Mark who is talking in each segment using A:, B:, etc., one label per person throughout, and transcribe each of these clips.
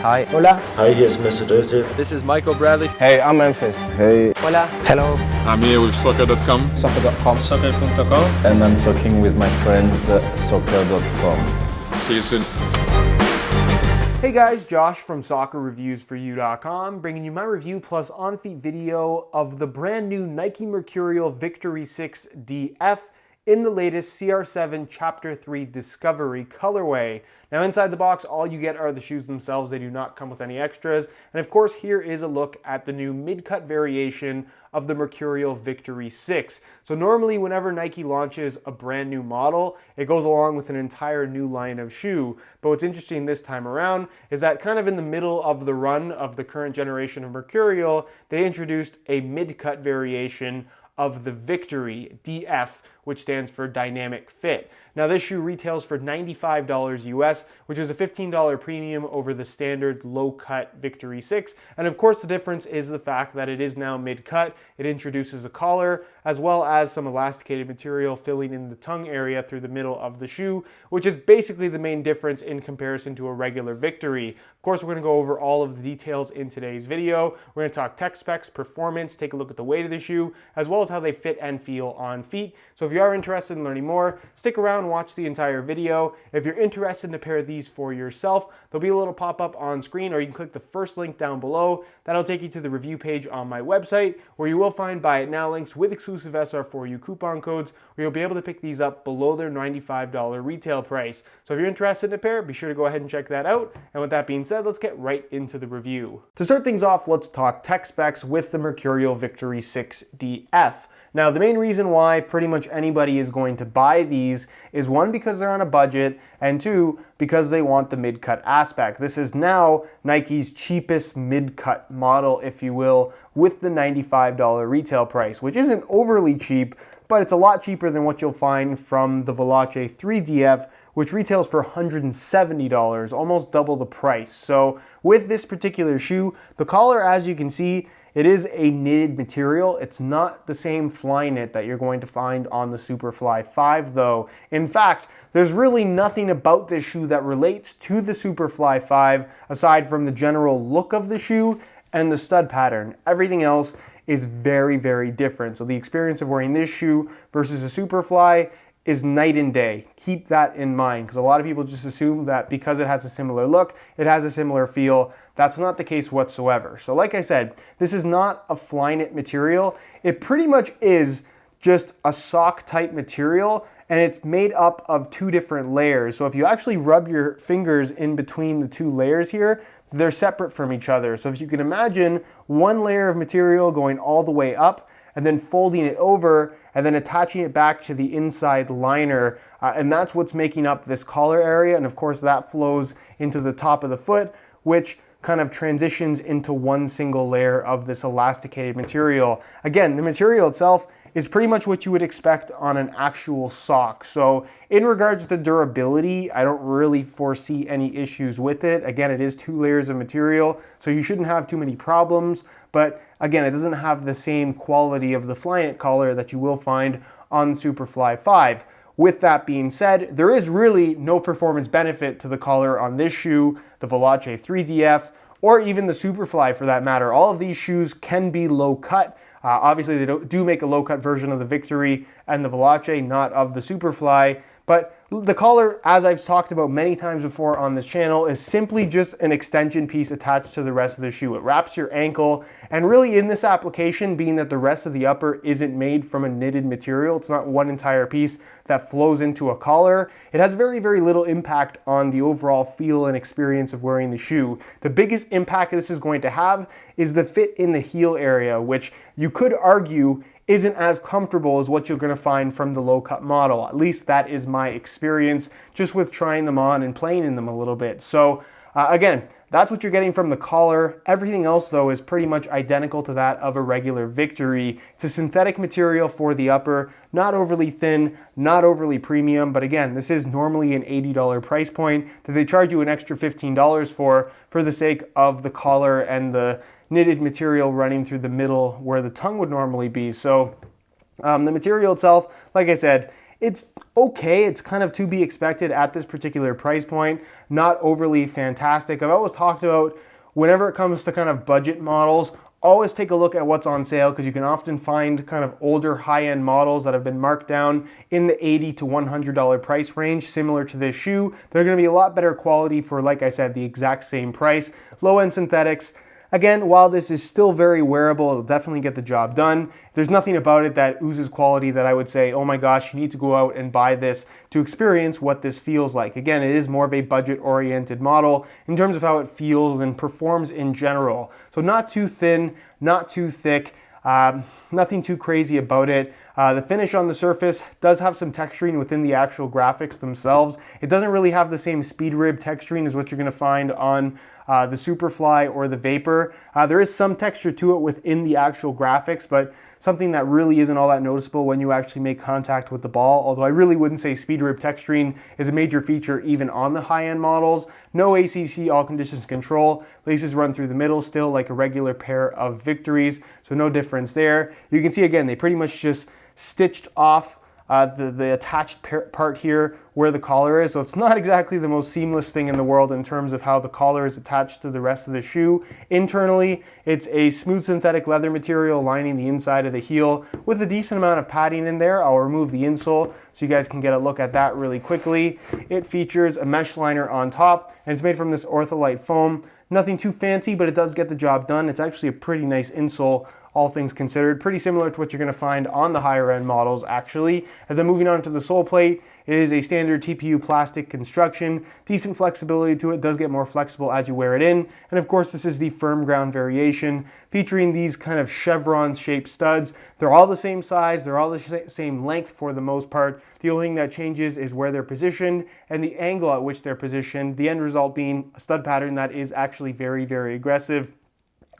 A: Hi. Hola.
B: Hi, here's Mr. Dozy.
C: This is Michael Bradley.
A: Hey, I'm Memphis.
D: Hey.
A: Hola. Hello.
E: I'm here with soccer.com.
A: Soccer.com.
C: Soccer.com.
D: And I'm talking with my friends soccer.com.
E: See you soon.
F: Hey guys, Josh from soccerreviewsforyou.com, bringing you my review plus on-feet video of the brand new Nike Mercurial Victory 6 DF in the latest CR7 Chapter 3 Discovery colorway. Now inside the box, all you get are the shoes themselves. They do not come with any extras. And of course, here is a look at the new mid-cut variation of the Mercurial Victory 6. So normally whenever Nike launches a brand new model, it goes along with an entire new line of shoe. But what's interesting this time around is that kind of in the middle of the run of the current generation of Mercurial, they introduced a mid-cut variation of the Victory DF, which stands for Dynamic Fit. Now this shoe retails for $95 US, which is a $15 premium over the standard low-cut Victory 6. And of course the difference is the fact that it is now mid-cut. It introduces a collar, as well as some elasticated material filling in the tongue area through the middle of the shoe, which is basically the main difference in comparison to a regular Victory. Of course, we're gonna go over all of the details in today's video. We're gonna talk tech specs, performance, take a look at the weight of the shoe, as well as how they fit and feel on feet. So if you are interested in learning more, stick around and watch the entire video. If you're interested in a pair of these for yourself, there'll be a little pop-up on screen, or you can click the first link down below. That'll take you to the review page on my website, where you will find Buy It Now links with exclusive SR4U coupon codes, where you'll be able to pick these up below their $95 retail price. So if you're interested in a pair, be sure to go ahead and check that out. And with that being said, let's get right into the review. To start things off, let's talk tech specs with the Mercurial Victory 6 DF. Now, the main reason why pretty much anybody is going to buy these is one, because they're on a budget, and two, because they want the mid-cut aspect. This is now Nike's cheapest mid-cut model, if you will, with the $95 retail price, which isn't overly cheap, but it's a lot cheaper than what you'll find from the Veloce 3DF, which retails for $170, almost double the price. So with this particular shoe, the collar, as you can see, it is a knitted material. It's not the same fly knit that you're going to find on the Superfly 5 though. In fact, there's really nothing about this shoe that relates to the Superfly 5 aside from the general look of the shoe and the stud pattern. Everything else is very, very different. So the experience of wearing this shoe versus a Superfly is night and day. Keep that in mind, because a lot of people just assume that because it has a similar look, it has a similar feel. That's not the case whatsoever. So like I said, this is not a fly knit material. It pretty much is just a sock type material, and it's made up of two different layers. So if you actually rub your fingers in between the two layers here, they're separate from each other. So if you can imagine one layer of material going all the way up, and then folding it over and then attaching it back to the inside liner. And that's what's making up this collar area. And of course that flows into the top of the foot, which kind of transitions into one single layer of this elasticated material. Again, the material itself is pretty much what you would expect on an actual sock. So in regards to durability, I don't really foresee any issues with it. Again, it is two layers of material, so you shouldn't have too many problems. But again, it doesn't have the same quality of the Flyknit collar that you will find on the Superfly 5. With that being said, there is really no performance benefit to the collar on this shoe, the Veloce 3DF, or even the Superfly for that matter. All of these shoes can be low cut. Obviously, they do make a low-cut version of the Victory and the Veloce, not of the Superfly. But the collar, as I've talked about many times before on this channel, is simply just an extension piece attached to the rest of the shoe. It wraps your ankle, and really in this application, being that the rest of the upper isn't made from a knitted material, it's not one entire piece that flows into a collar, it has very, very little impact on the overall feel and experience of wearing the shoe. The biggest impact this is going to have is the fit in the heel area, which you could argue isn't as comfortable as what you're going to find from the low-cut model. At least that is my experience just with trying them on and playing in them a little bit. So again, that's what you're getting from the collar. Everything else though is pretty much identical to that of a regular Victory. It's a synthetic material for the upper, not overly thin, not overly premium, but again, this is normally an $80 price point that they charge you an extra $15 for the sake of the collar and the knitted material running through the middle where the tongue would normally be. So the material itself, like I said, it's okay. It's kind of to be expected at this particular price point. not overly fantastic. I've always talked about whenever it comes to kind of budget models, always take a look at what's on sale because you can often find kind of older high-end models that have been marked down in the $80 to $100 price range, similar to this shoe. They're going to be a lot better quality for, like I said, the exact same price. Low-end synthetics. Again, while this is still very wearable, it'll definitely get the job done. There's nothing about it that oozes quality that I would say, oh my gosh, you need to go out and buy this to experience what this feels like. Again, it is more of a budget-oriented model in terms of how it feels and performs in general. So not too thin, not too thick, nothing too crazy about it. The finish on the surface does have some texturing within the actual graphics themselves. It doesn't really have the same speed rib texturing as what you're going to find on the Superfly or the Vapor. There is some texture to it within the actual graphics, but something that really isn't all that noticeable when you actually make contact with the ball, although I really wouldn't say speed rib texturing is a major feature even on the high-end models. No ACC all conditions control. Laces run through the middle still like a regular pair of Victories, so no difference there. You can see again, they pretty much just stitched off the attached part here where the collar is. So it's not exactly the most seamless thing in the world in terms of how the collar is attached to the rest of the shoe. Internally, it's a smooth synthetic leather material lining the inside of the heel with a decent amount of padding in there. I'll remove the insole so you guys can get a look at that really quickly. It features a mesh liner on top and it's made from this ortholite foam. Nothing too fancy, but it does get the job done. It's actually a pretty nice insole, all things considered. Pretty similar to what you're going to find on the higher end models, actually. And then moving on to the sole plate, it is a standard TPU plastic construction. Decent flexibility to it, does get more flexible as you wear it in. And of course, this is the firm ground variation, featuring these kind of chevron shaped studs. They're all the same size, they're all the same length for the most part. The only thing that changes is where they're positioned and the angle at which they're positioned, the end result being a stud pattern that is actually very, very aggressive.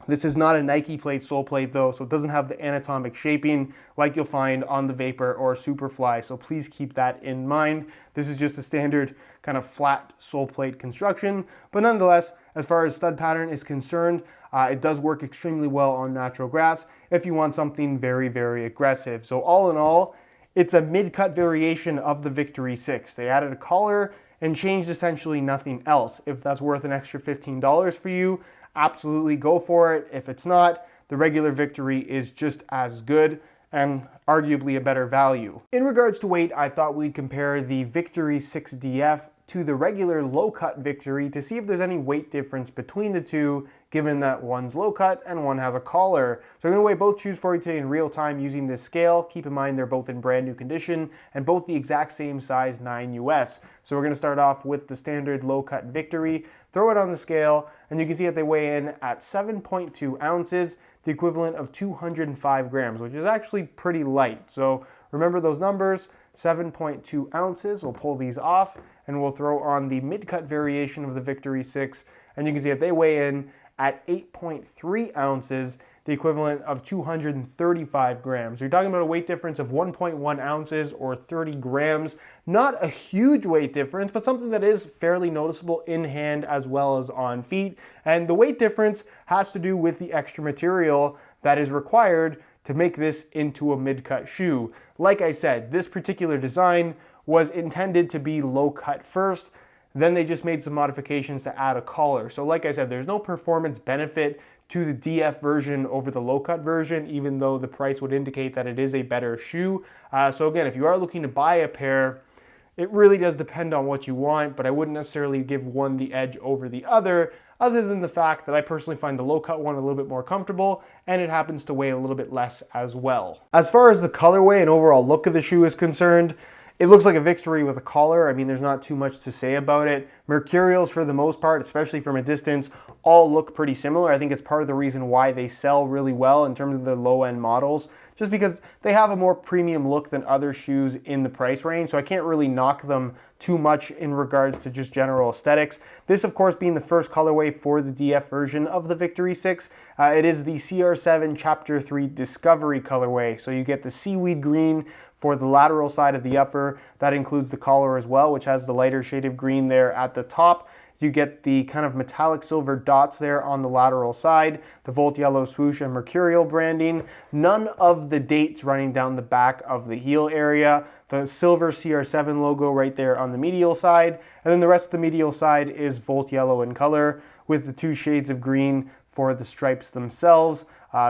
F: This is not a Nike plate sole plate though, so it doesn't have the anatomic shaping like you'll find on the Vapor or Superfly, so please keep that in mind. This is just a standard kind of flat sole plate construction, but nonetheless, as far as stud pattern is concerned, it does work extremely well on natural grass if you want something very, very aggressive. So all in all, it's a mid-cut variation of the Victory 6. They added a collar and changed essentially nothing else. If that's worth an extra $15 for you, absolutely go for it. If it's not, the regular Victory is just as good and arguably a better value. In regards to weight, I thought we'd compare the Victory 6DF to the regular low-cut Victory to see if there's any weight difference between the two, given that one's low-cut and one has a collar. So I'm going to weigh both shoes for you today in real time using this scale. Keep in mind they're both in brand new condition and both the exact same size 9 US. So we're going to start off with the standard low-cut Victory, throw it on the scale, and you can see that they weigh in at 7.2 ounces, the equivalent of 205 grams, which is actually pretty light. So remember those numbers, 7.2 ounces. We'll pull these off and we'll throw on the mid-cut variation of the Victory 6, and you can see that they weigh in at 8.3 ounces, the equivalent of 235 grams. So you're talking about a weight difference of 1.1 ounces or 30 grams. Not a huge weight difference, but something that is fairly noticeable in hand as well as on feet. And the weight difference has to do with the extra material that is required to make this into a mid-cut shoe. Like I said, this particular design was intended to be low-cut first, then they just made some modifications to add a collar. So like I said, there's no performance benefit to the DF version over the low-cut version, even though the price would indicate that it is a better shoe. So again, if you are looking to buy a pair, it really does depend on what you want, but I wouldn't necessarily give one the edge over the other than the fact that I personally find the low-cut one a little bit more comfortable, and it happens to weigh a little bit less as well. As far as the colorway and overall look of the shoe is concerned, it looks like a Victory with a collar. I mean, there's not too much to say about it. Mercurials, for the most part, especially from a distance, all look pretty similar. I think it's part of the reason why they sell really well in terms of the low-end models, just because they have a more premium look than other shoes in the price range, so I can't really knock them too much in regards to just general aesthetics. This, of course, being the first colorway for the DF version of the Victory 6. It is the CR7 Chapter 3 Discovery colorway, so you get the seaweed green for the lateral side of the upper. That includes the collar as well, which has the lighter shade of green there at the top. You get the kind of metallic silver dots there on the lateral side, the Volt Yellow swoosh and Mercurial branding. None of the dates running down the back of the heel area. The silver CR7 logo right there on the medial side. And then the rest of the medial side is Volt Yellow in color with the 2 shades of green for the stripes themselves.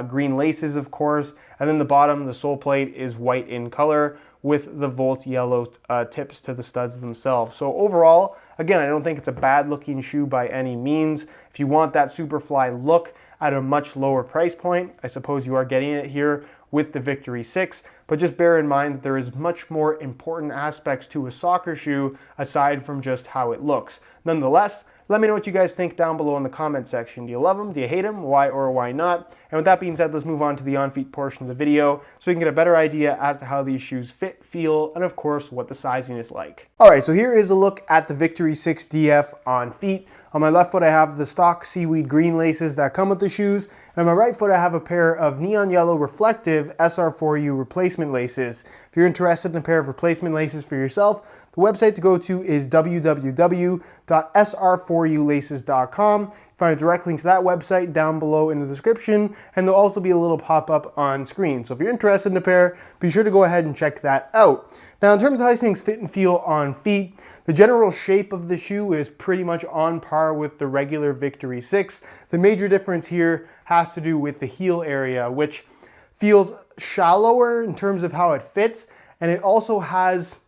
F: Green laces, of course. And then the bottom, the sole plate, is white in color with the Volt Yellow tips to the studs themselves. So overall, again, I don't think it's a bad looking shoe by any means. If you want that Superfly look at a much lower price point, I suppose you are getting it here with the Victory 6, but just bear in mind that there is much more important aspects to a soccer shoe aside from just how it looks. Nonetheless, let me know what you guys think down below in the comment section. Do you love them? Do you hate them? Why or why not? And with that being said, let's move on to the on-feet portion of the video so we can get a better idea as to how these shoes fit, feel, and of course, what the sizing is like. All right, so here is a look at the Victory 6 DF on feet. On my left foot, I have the stock seaweed green laces that come with the shoes. And on my right foot, I have a pair of neon yellow reflective SR4U replacement laces. If you're interested in a pair of replacement laces for yourself, the website to go to is www.sr4ulaces.com. Find a direct link to that website down below in the description, and there'll also be a little pop-up on screen. So if you're interested in a pair, be sure to go ahead and check that out. Now, in terms of how these things fit and feel on feet, the general shape of the shoe is pretty much on par with the regular Victory 6. The major difference here has to do with the heel area, which feels shallower in terms of how it fits, and it also has,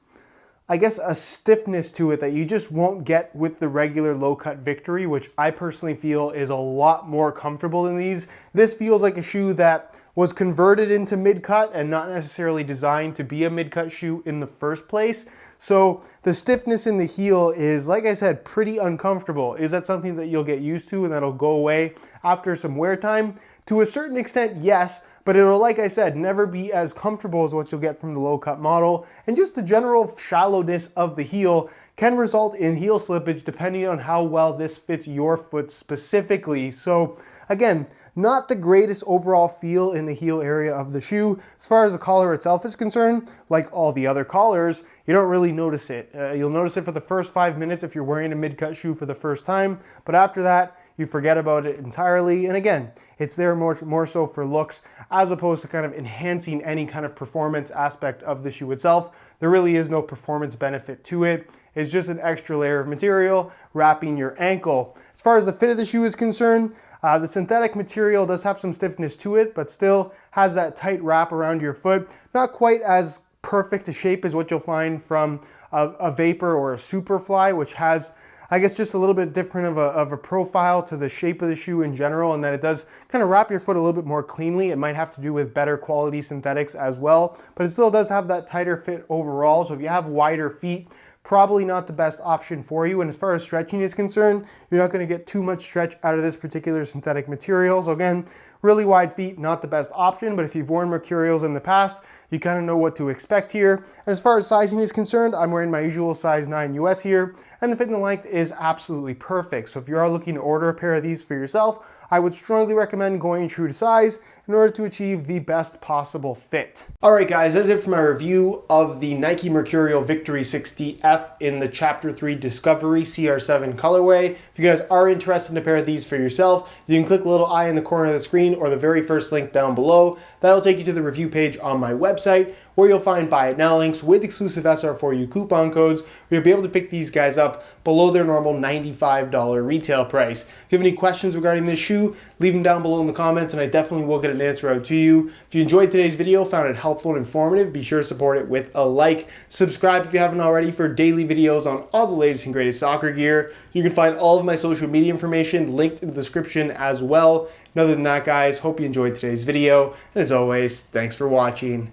F: I guess, a stiffness to it that you just won't get with the regular low-cut Victory, which I personally feel is a lot more comfortable than these. This feels like a shoe that was converted into mid-cut and not necessarily designed to be a mid-cut shoe in the first place. So the stiffness in the heel is, like I said, pretty uncomfortable. Is that something that you'll get used to and that'll go away after some wear time? To a certain extent, yes, but it'll, like I said, never be as comfortable as what you'll get from the low-cut model. And just the general shallowness of the heel can result in heel slippage depending on how well this fits your foot specifically. So again, not the greatest overall feel in the heel area of the shoe. As far as the collar itself is concerned, like all the other collars, you don't really notice it. You'll notice it for the first 5 minutes if you're wearing a mid-cut shoe for the first time, but after that, you forget about it entirely. And again, it's there more so for looks as opposed to kind of enhancing any kind of performance aspect of the shoe itself. There really is no performance benefit to it. It's just an extra layer of material wrapping your ankle. As far as the fit of the shoe is concerned, the synthetic material does have some stiffness to it, but still has that tight wrap around your foot. Not quite as perfect a shape as what you'll find from a Vapor or a Superfly, which has, I guess, just a little bit different of a profile to the shape of the shoe in general, and that it does kind of wrap your foot a little bit more cleanly. It might have to do with better quality synthetics as well, but it still does have that tighter fit overall. So if you have wider feet, probably not the best option for you. And as far as stretching is concerned, you're not going to get too much stretch out of this particular synthetic material. So again, really wide feet, not the best option, but if you've worn Mercurials in the past, you kind of know what to expect here. And as far as sizing is concerned, I'm wearing my usual size 9 US here, and the fit and the length is absolutely perfect. So if you are looking to order a pair of these for yourself, I would strongly recommend going true to size in order to achieve the best possible fit. All right, guys, that's it for my review of the Nike Mercurial Victory 6DF in the Chapter 3 Discovery CR7 colorway. If you guys are interested in a pair of these for yourself, you can click the little eye in the corner of the screen or the very first link down below. That'll take you to the review page on my website, where you'll find buy it now links with exclusive SR4U coupon codes, where you'll be able to pick these guys up below their normal $95 retail price. If you have any questions regarding this shoe, leave them down below in the comments and I definitely will get an answer out to you. If you enjoyed today's video, found it helpful and informative, be sure to support it with a like. Subscribe if you haven't already for daily videos on all the latest and greatest soccer gear. You can find all of my social media information linked in the description as well. And other than that, guys, hope you enjoyed today's video. And as always, thanks for watching.